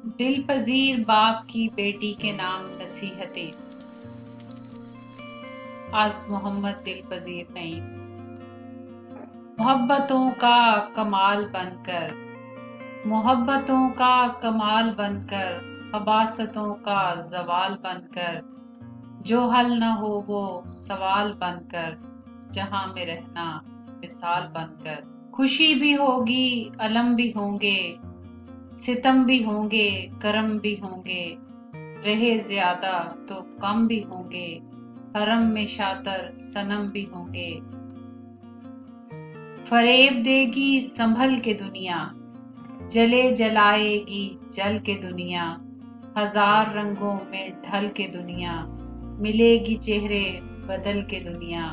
دل پذیر باپ کی بیٹی کے نام نصیحتیں از محمد دل پذیر نعیم۔ محبتوں کا کمال بن کر، محبتوں کا کمال بن کر، خباثتوں کا زوال بن کر، جو حل نہ ہو وہ سوال بن کر، جہاں میں رہنا مثال بن کر۔ خوشی بھی ہوگی الم بھی ہوں گے، ستم بھی ہوں گے کرم بھی ہوں گے، رہے زیادہ تو کم بھی ہوں گے، حرم میں شاطر صنم بھی ہوں گے۔ فریب دے گی سنبھل کے دنیا، جلے جلائے گی جل کے دنیا، ہزار رنگوں میں ڈھل کے دنیا، ملے گی چہرے بدل کے دنیا۔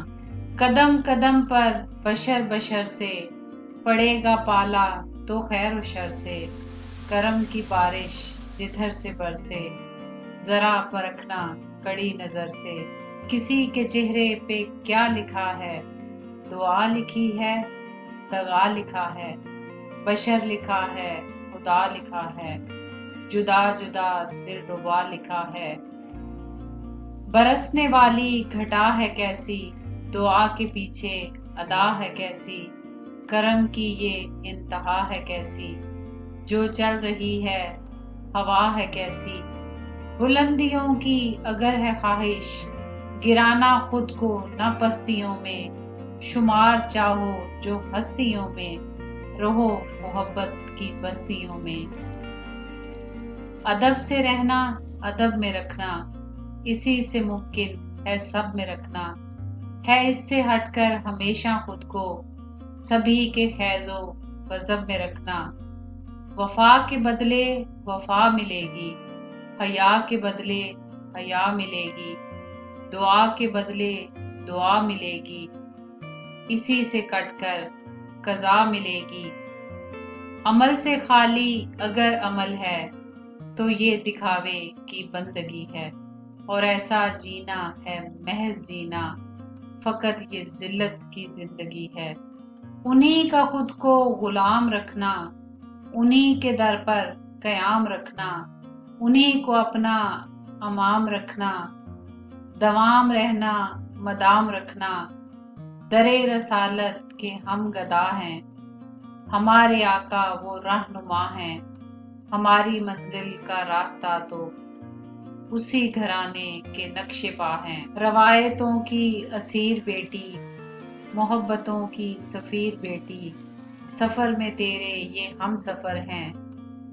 قدم قدم پر بشر بشر سے، پڑے گا پالا تو خیر و شر سے، کرم کی بارش جدھر سے برسے، ذرا پرکھنا کڑی نظر سے۔ کسی کے چہرے پہ کیا لکھا ہے، دعا لکھی ہے دغا لکھا ہے، بشر لکھا ہے خدا لکھا ہے، جدا جدا دل ربا لکھا ہے۔ برسنے والی گھٹا ہے کیسی، دعا کے پیچھے ادا ہے کیسی، کرم کی یہ انتہا ہے کیسی، جو چل رہی ہے ہوا ہے کیسی۔ بلندیوں کی اگر ہے خواہش، گرانا خود کو نہ پستیوں میں، شمار چاہو جو ہستیوں میں، رہو محبت کی بستیوں میں۔ ادب سے رہنا ادب میں رکھنا، اسی سے ممکن ہے سب میں رکھنا، ہے اس سے ہٹ کر ہمیشہ خود کو، سبھی کے خیز و غضب میں رکھنا۔ وفا کے بدلے وفا ملے گی، حیا کے بدلے حیا ملے گی، دعا کے بدلے دعا ملے گی، اسی سے کٹ کر قضا ملے گی۔ عمل سے خالی اگر عمل ہے تو یہ دکھاوے کی بندگی ہے، اور ایسا جینا ہے محض جینا، فقط یہ ذلت کی زندگی ہے۔ انہی کا خود کو غلام رکھنا، انہی کے در پر قیام رکھنا، انہی کو اپنا امام رکھنا، دوام رہنا مدام رکھنا۔ در رسالت کے ہم گدا ہیں، ہمارے آقا وہ رہنما ہیں، ہماری منزل کا راستہ تو اسی گھرانے کے نقش پا ہیں۔ روایتوں کی اسیر بیٹی، محبتوں کی سفیر بیٹی، سفر میں تیرے یہ ہم سفر ہیں،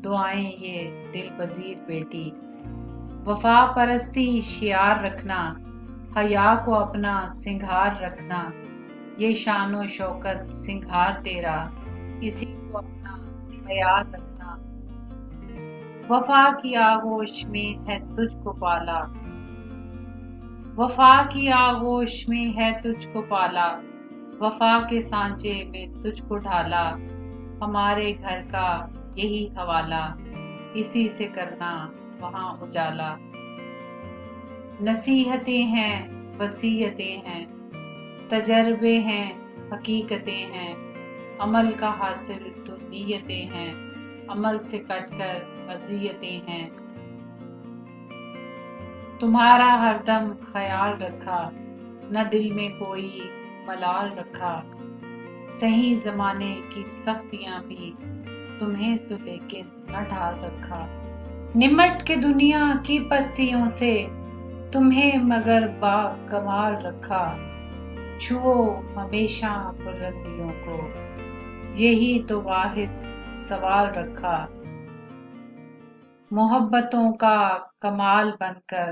دعائیں یہ دل پذیر بیٹی۔ وفا پرستی شعار رکھنا، حیا کو اپنا سنگھار رکھنا، یہ شان و شوکت سنگھار تیرا، اسی کو اپنا معیار رکھنا۔ وفا کی آغوش میں ہے تجھ کو پالا، وفا کی آغوش میں ہے تجھ کو پالا، وفا کے سانچے میں تجھ کو ڈھالا، ہمارے گھر کا یہی حوالہ، اسی سے کرنا وہاں اجالا۔ نصیحتیں ہیں وصیتیں ہیں، تجربے ہیں حقیقتیں ہیں، عمل کا حاصل تو نیتیں ہیں، عمل سے کٹ کر اذیتیں ہیں۔ تمہارا ہر دم خیال رکھا، نہ دل میں کوئی ملال رکھا، صحیح زمانے کی سختیاں بھی تمہیں تو لیکن نہ ڈھال رکھا۔ نمٹ کے دنیا کی پستیوں سے تمہیں مگر با کمال رکھا، چھو ہمیشہ بلندیوں کو، یہی تو واحد سوال رکھا۔ محبتوں کا کمال بن کر،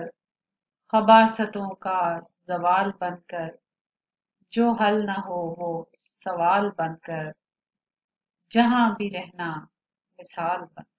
خباثتوں کا زوال بن کر، جو حل نہ ہو وہ سوال بن کر، جہاں بھی رہنا مثال بن کر۔